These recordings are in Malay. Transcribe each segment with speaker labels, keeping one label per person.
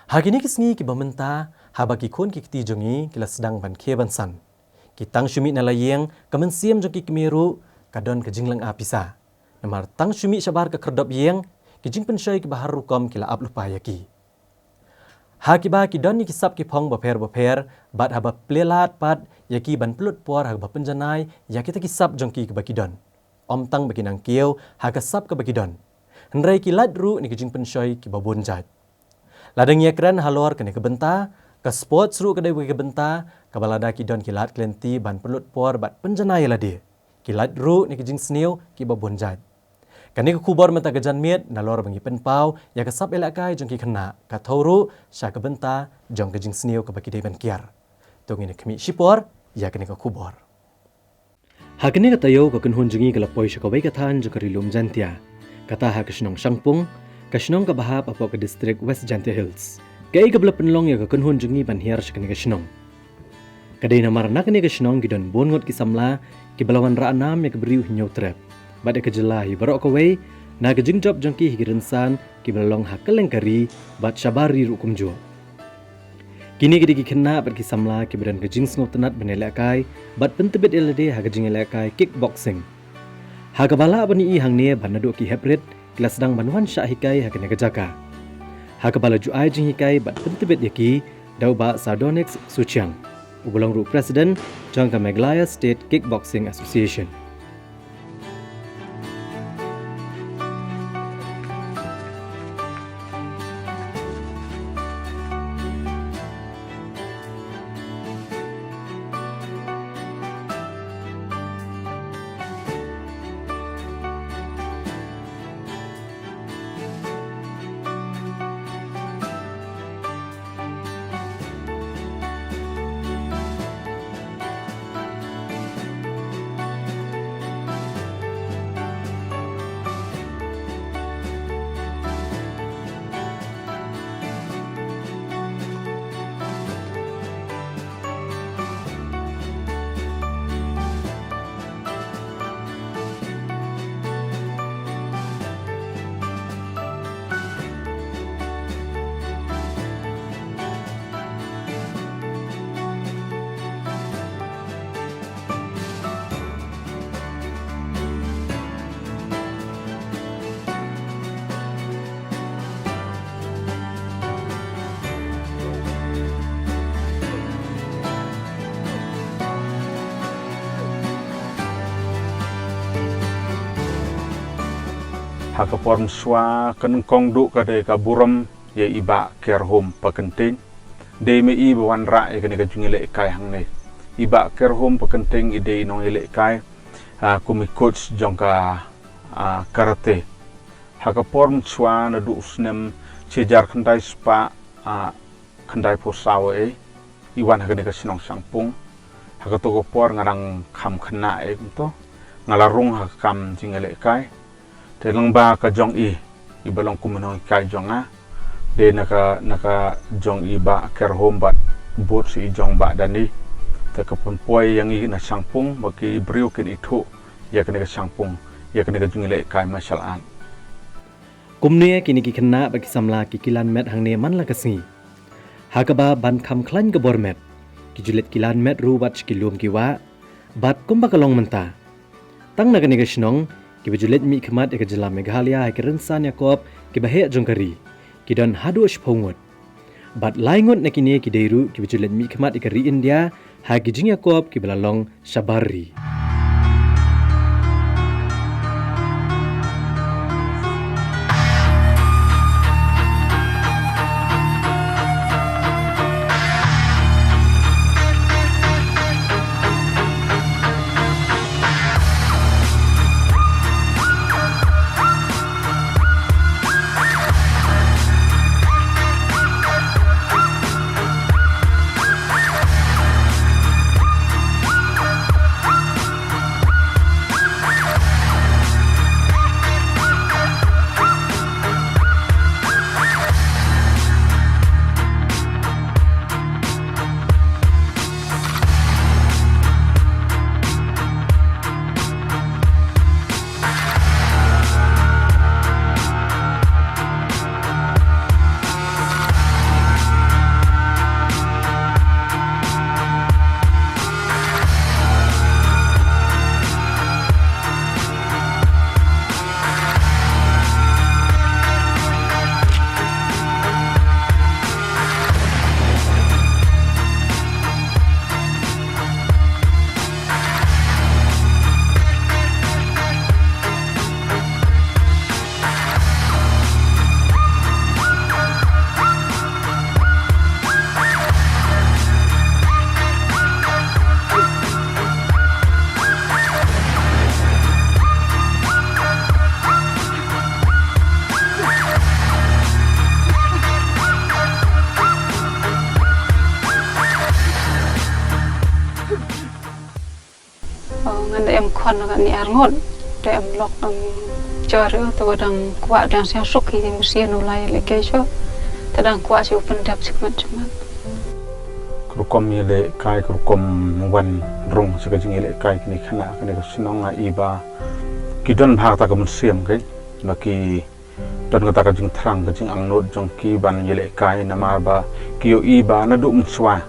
Speaker 1: Hari ni kisngi ki bamenta haba ki kon ki kiti jongi kila sedang ban ke bansan. Ki tang syumi na layeng kamen siam jong ki kemeru kadon ke jinglang apisa. Namar tang syumi syabar ke kerdop yeng ki jing pensai ki bahar rukom kila ap lupa yaki. Haki ba ki don ni kisap ki pong baper bat haba plelat pat yaki ban pelut por haba penjanai yaki ta kisap jong ki baki don. Om tang baki nang kieu haga sap ke baki don. Hendrai ki lat ru ni ki jing pensai ki babon jat. Ladang yakran halor kene kebenta, ke sport seru kedai bagi kebenta, kabalada ki don kilat klenti ban pelut por bat penjanai ladi. Kilat ru ni kijing sniu ki babon jat. Kani ke kubor menta kejan miet nalor bangi penpau ya kesap elakai jong ki kena ka thoru sya kebenta jong kijing sniu ke bagi ban kiar. Tung ini kemi sipor ya kani ke kubor. Hakene katayo ko kenhun jengi kelapoi syakawai katan jokari lum jantia. Kata ha kesnong sangpung Kashnong ka bahap apo ke distrik West Jantia Hills. Kai ka bela penlong ya ka kenhun jengi ban hiar syakani kashnong. Kadai namar nak ni kashnong gidon bongot ki samla ki belawan ra anam ya ka beriu hinyau trap. Bade ka jelai barok ka wei na ka jingjob jongki higirensan ki belong ha kelengkari bat syabari rukum jo. Kini ki kena bat ki samla ki bedan ka jing sngot tenat benelakai bat pentebet elade ha ka jing elakai kickboxing. Ha ka bala bani i hang ne ban nadu ki heprit kelas sedang banuan syak hikai hakene kejaka. Hak kepala juai jing hikai bat pentebet yaki dau ba Sardonyx Suchiang. Ubulong ru presiden Jangka Meghalaya State Kickboxing Association.
Speaker 2: Hakaporm swa kenengkong duk kadai kaburam ya iba care home pakenting de me i bawan ra ya kene kajungi le kai hang ne iba care home pakenting ide inong ile kai kumi coach jongka karate hakaporm swa na du snem chejar khandai spa khandai posawe iwan hakene kasinong sangpung hakatoko por ngarang kham khna to ngalarung hakam jingele kai Telang ba ka jong i balong kumunong kai jonga de naka jong i ba care home bat bot si jong ba dani ta kapon poi yang i na sangpung baki brio ken itu ya kene ka sangpung ya kene ka jungile kai masalan
Speaker 1: kumne kini ki kena baki samla ki kilan met hang ne man la kasngi hakaba ban kham klan ka bormet ki julet kilan met ru bat kilum ki wa bat kumba kalong menta tang na kene ka shnong ki bajulet mi khmat ek jila Meghalaya ke rensan yakob ki bahe jongkari ki don hadu shphongot bat laingot nakine ki deiru ki bajulet mi khmat ek ri India ha ki jing yakob ki belalong shabari
Speaker 3: wan ni arngot dem lok dang jar to dang kwa dang sia sok hi musia no lai le ke so tadang kwa si open dap sikmat cuma
Speaker 2: Kerukom ile kai kerukom wan rong sekajing ile kai kini khana kini kasinong iba kidon bhag ta kamun siam kai baki don kata kajing terang kajing angnot jong ki ban ile kai nama ba kio iba na du mswa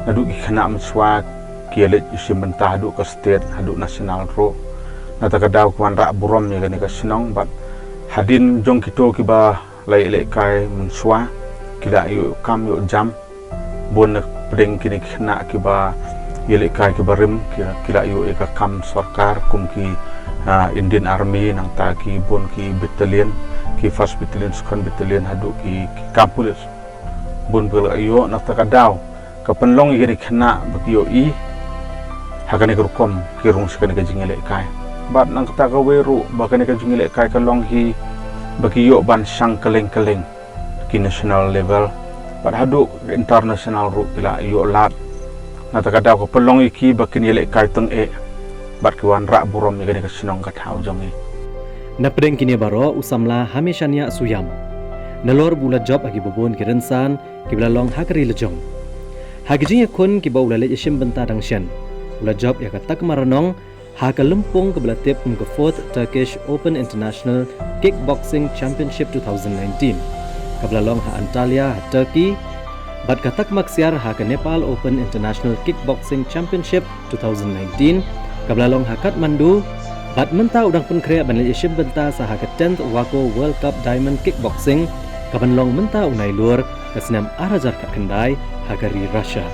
Speaker 2: na du khana mswa kialet isim bentah du ke state hadu nasional ro na ta kadau kwan ra burom ni kini kasinong bat hadin jong kito kiba lai ile kai mswa kila yu kam yu jam bon pedeng kini khana kiba ile kai kiba rim kila yu eka kam sarkar kum ki Indian Army nang ta ki bon ki battalion ki first battalion second battalion hadu ki kampus bon bela yo nak ta kadau ka penlong igeri khana bakio i hakane kerukom ki rung sekane ka jingile kai bat nang ta ka weru bakane ka jingile kai ka long hi bakio ban sang keleng-keleng ki national level bat hadu international ru kila yo lat na ta kadau ka penlong iki bakin ile kai teng e bat kawan rak burom ni kena kesenong kat hau jong ni.
Speaker 1: Na pedeng kini baro usamla hameshania suyam. Nalor bula job agi bobon kirensan kibla long hakari lejong. Hagijing yakun kiba ulale isim benta dangsyan. Ula job ya katak maranong haka lempung kibla tip ke 4th Turkish Open International Kickboxing Championship 2019. Kibla long ha Antalya ha Turkey. Bat katak maksiar haka Nepal Open International Kickboxing Championship 2019. Kablalong hakat mandu bat menta udang pun krea ban Asia benta saha ke 10th Wako World Cup Diamond Kickboxing kabanlong menta unai luar ke senam arajar kat kendai hagari Russia.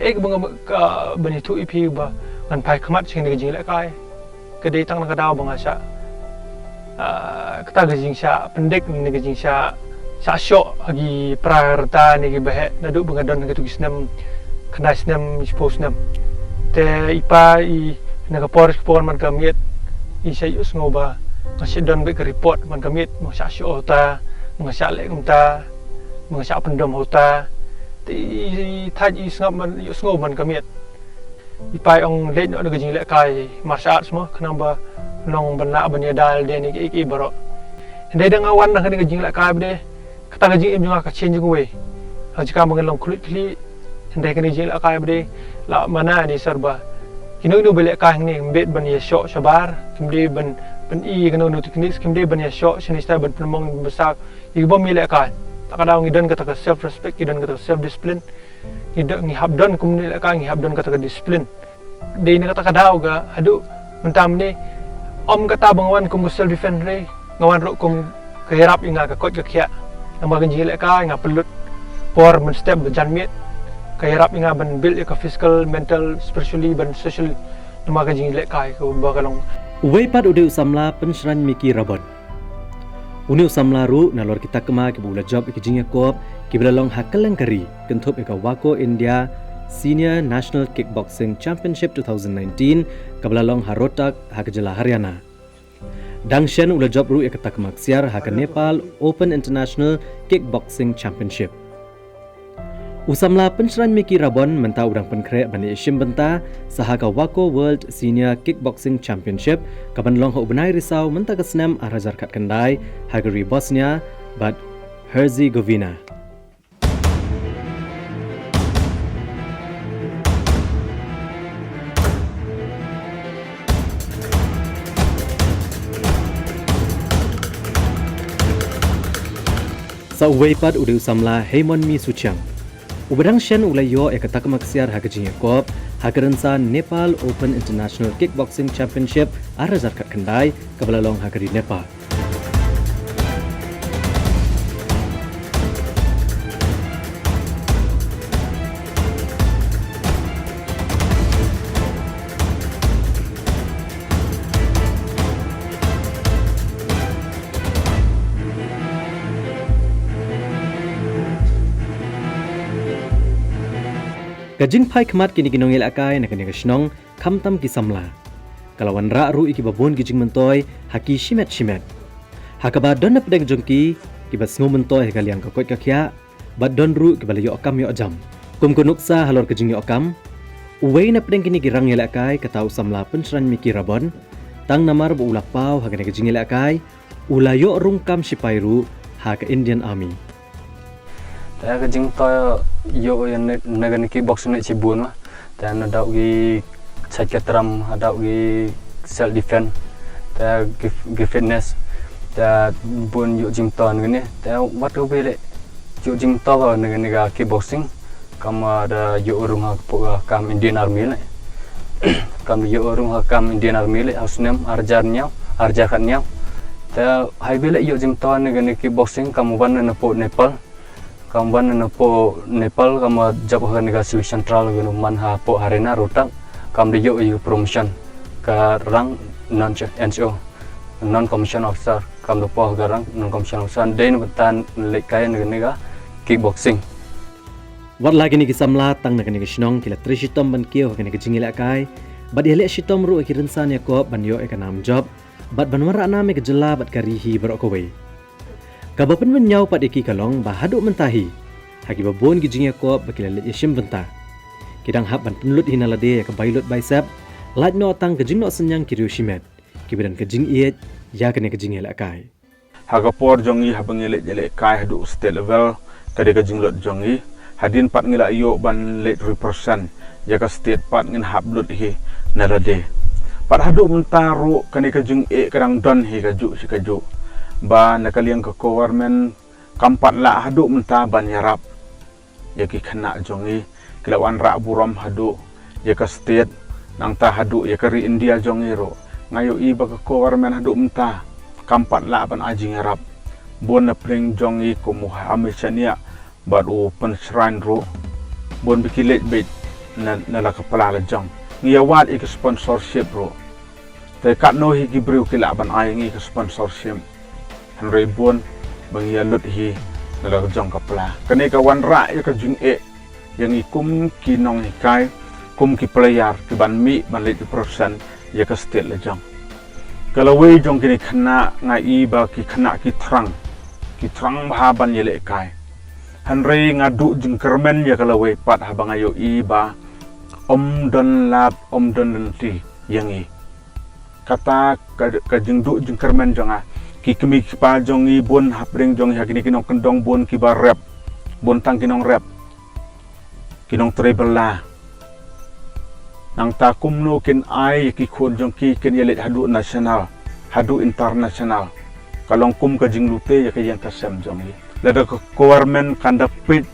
Speaker 4: Ek bunga bani tu ipi ba ngan pai khamat sing ni jing la kai ke dei tang na daw banga sha kata gajing sha pendek ni gajing sha syo agi prarta ni gi bahe na du bunga don ke tu gisnam khna snam spos nam te ipa I na ka por spon man ka miet I shay us ngoba ka don be ka report man ka miet mo sha syo ta mo sha le ta mo sha pendom hota thaj I snap man sngo man kamiet ipai ong le no ga jing le kai martial arts mo khnamba nong banla banya dal de ni ki baro de dang awan na ga jing le kai de kata ga jing im nga ka chen jing we ha jika mang long khulit kli de ga jing le kai de la mana ni sarba kinu no bele kai ni mbet ban ye sho shabar kimde ban I ga no techniques kimde ban ye sho sinista ban pemong besak I bom mi le kai takadaw ngidon kata self respect ngidon kata self discipline ngidon habdon kumni ka nghabdon kata discipline de ni kata kadaw ga adu mentam ni om kata bangwan kum self defense re ngawan ro kum kahirap inga ka kot ka khia nama ganji le ka nga pelut por men step jan miet kahirap inga ban build ka physical mental spiritually ban social nama ganji le ka ko bagalong
Speaker 1: Uwaipat ude usamla pensran miki rabon. Uni usamla ru nalor kita kema ke bula job ke jingya kop ke belalong hakalang kari kentup eka Wako India Senior National Kickboxing Championship 2019 ke belalong harotak hakajala Haryana. Dangshan ula job ru eka takmak siar haka Nepal Open International Kickboxing Championship. Usamla pensran miki rabon menta udang penkre bani isim benta sahaka Wako World Senior Kickboxing Championship kaban long ho benai risau menta kesnam arajar kat kendai hagari Bosnia but Herzegovina. Sa uwaipat ude usamla Heimon Mi Suchang. Ubadang shen ulayo ekatak maksiar hagajing yakop hagaransa Nepal Open International Kickboxing Championship arajar kat kendai kabalalong hagari Nepal. Kajing pai kemat kini kinong il akai nak kini kesnong kam tam ki samla. Kalawan ra ru iki babon kijing mentoy haki shimet. Hakaba don na pedeng jongki ki bat sngo mentoy kaliang ka kot ka kya bat don ru ki balayo okam yo jam. Kum kunuksa halor kijing yo okam. Uwei na pedeng kini girang il akai katau samla penseran miki rabon. Tang namar bu ulak pau hakane kijing il akai ulayo rungkam sipairu ha ka Indian Army.
Speaker 5: Ta ka jing to yo yang nagan ki box ne cibun lah. Ta na dau gi saketram hadau gi self defense ta gi fitness ta bun yo jing to ne ta wat ko bele yo jing to ba nagan ga kickboxing kama ada yo urung ha kam Indian Army le kam yo urung ha kam Indian Army le ausnem arjarnya arjakannya ta hai bele yo jing to nagan kickboxing kam wan na po Nepal kamban na po Nepal kama jabah negara central gunu manha po arena rotak kam de yo promotion ka rang non NCO non commission officer kam de po garang non commission officer den betan lekai negara kickboxing
Speaker 1: Wat lagi ni kisamla tang na kani kisnong kila trishitom ban kio kani kijingil akai bad hele shitom ru kirinsan ya ko ban yo ekanam job bad banwara na me kejela bad karihi berokowei Kabapan menyau pat iki kalong bahaduk mentahi. Haki babon gijingnya ko bakila let yashim benta. Kidang hab ban penlut hinalade ya kabailut bicep. Lait no tang gejing no senyang kiriu shimet. Kibidan gejing iet ya kene gejing hele akai.
Speaker 2: Hagapor jongi habangile jele kai hadu state level kade gejing lot jongi hadin pat ngila yo ban let represent ya ka state pat ngin hablut hi nalade. Pat hadu mentaru kane gejing e kadang don hi kaju sikaju. Ba nakaliang ke government kampat la hadu menta ban yarap ya ki kena jongi kilawan ra buram hadu ya ka state nang ta hadu ya ka ri India jongi ro ngayo i ba ke government hadu menta kampat la ban ajing yarap bon na pring jongi ko muhammadania baru pensran ro bon bikilet bit na la kepala la jong ngiyawat ik sponsorship ro te kat no hi gibriu kila ban ai ngi ke sponsorship Henry Bon bangia lut hi nalang jong kapla kane kawan ra ya ka jing e yang ikum kinong hikai kum ki player ki ban mi ban le persen ya ka state le jong kalau we jong kini khana ngai ba ki khana ki trang ba ban ye le kai Henry ngadu jing kermen ya kalau we pat ha bangayo i ba don lab don ti yang i kata ka jing du jing kermen jonga ki kemi pa jongi bon hapring jongi hakini kinong kendong bon ki ba rap bon tang kinong rap kinong treble la nang ta kumno kin ai ki khon jong ki ken yelet hadu national hadu international kalong kum ka jing lute ya ka yang kasam jongi lada ko government kanda pit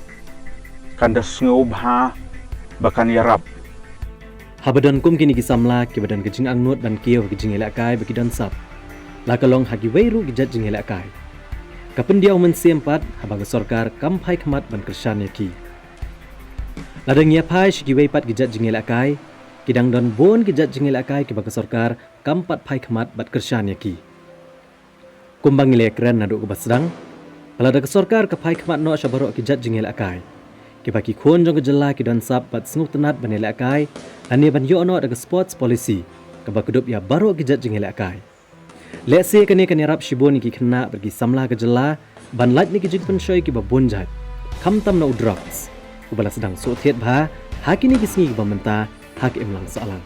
Speaker 2: kanda sngub ha bakan yarap
Speaker 1: Habadan kum kini kisamla ki badan kejing angnut ban kio kejing elakai bagi dan sap la kalong hagi weiru gijat jing elakai kapen dia umen sempat habang sorkar kampai khamat ban kersan yaki ladang ya pai shigi wei pat gijat jing elakai kidang don bon gijat jing elakai ki bang sorkar kampat pai khamat bat kersan yaki kumbang ile kren nadu ko basdang alada ke sorkar ka pai khamat no shabaro gijat jing elakai ki baki khon jong jela ki don sap bat snguk tenat ban elakai ani ban yo no daga sports policy ka bakudup ya baro gijat jing elakai Let's say kani rap shiboni ki kena pergi samla ke jela ban lat ni ki jing pensoi ki babon jat kam tam no drugs ubala sedang so thiet bha hakini ki sngi ki bamenta hak imlang soalan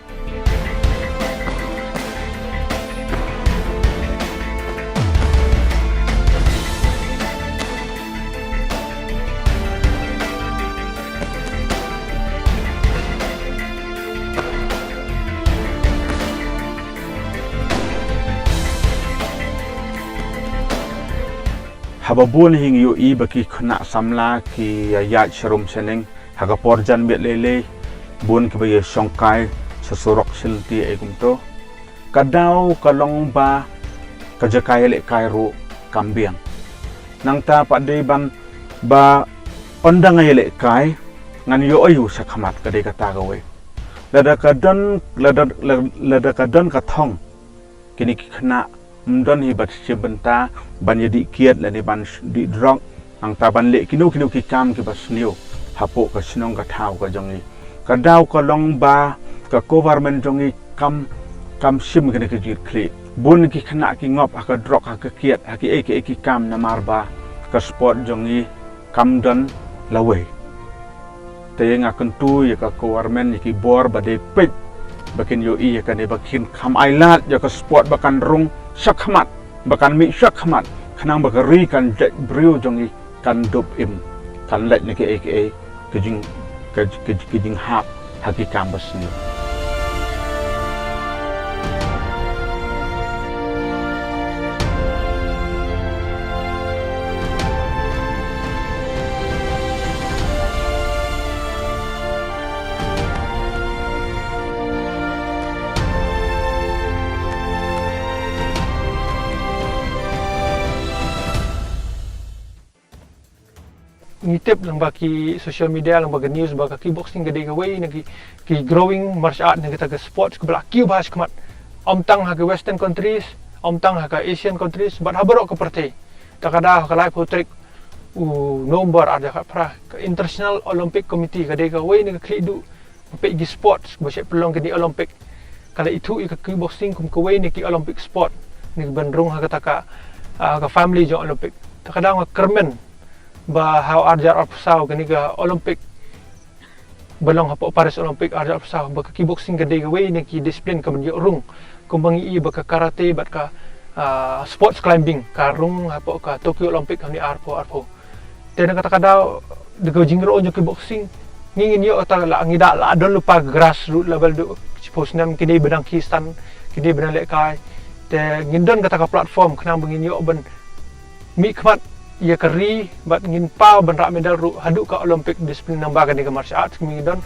Speaker 2: hababun hing yo i baki khna samla ki ya sharum seneng hagapor jan bet lele bun ki baye songkai sesorok silti egum to kadau kalong ba kajakai le kairu kambiang nang ta pade ban ba ondang le kai ngan yo ayu sakhamat kade kata gawe lada kadon kathong kini khna mdon hi bat sibenta ban yedi kiat la ni ban di drog ang ta ban le kinu ki kam ki bas niu hapo ka sinong ka thau ka jongi kadau ka long ba ka government jongi kam sim kene ke jit kli bun ki khana ki ngop ka drok ka kiet ki kam na marba ka sport jongi kam don lawe te nga kentu ya ka government ki bor ba de pet bakin yo i ka ne bakin kam ailat ya ka sport bakan rung sakhamat bakan mi sakhamat khanang bakari kan brio jongi kan dop im kan let ne ke jing hak hakikam basni
Speaker 4: ngitip lang baki social media lang bagi news bagi kickboxing gede gawai nagi ki growing martial art nagi taga sports kebela kiu bahas kemat tang haga western countries tang haga asian countries but habarok ke partai takada haga live trick nomor ada ka pra international olympic committee gede gawai nagi klidu pe gi sports bosek pelong ke di olympic kala itu ik kickboxing kum kawai nagi olympic sport nagi bandrung haga taka haga family jo olympic takada haga kermen ba how arjar apsau gani ga olympic balong hapo paris olympic arjar apsau ba kickboxing gade ga way ni ki discipline ka manyo rung kumbangi i ba ka karate bat ka sports climbing ka rung hapo ka tokyo olympic ni arpo te na kata kada de ga jingro onyo kickboxing ngingin yo ta la ngida la don lupa grassroots level do suppose nam kini bedang kistan kini bedang lekai te ngindon kata ka platform kenang bengin yo ben mi kmat ia keri bat ngin pau ben rak medal ru haduk ka olympic disiplin nang bagan ni martial arts ngidon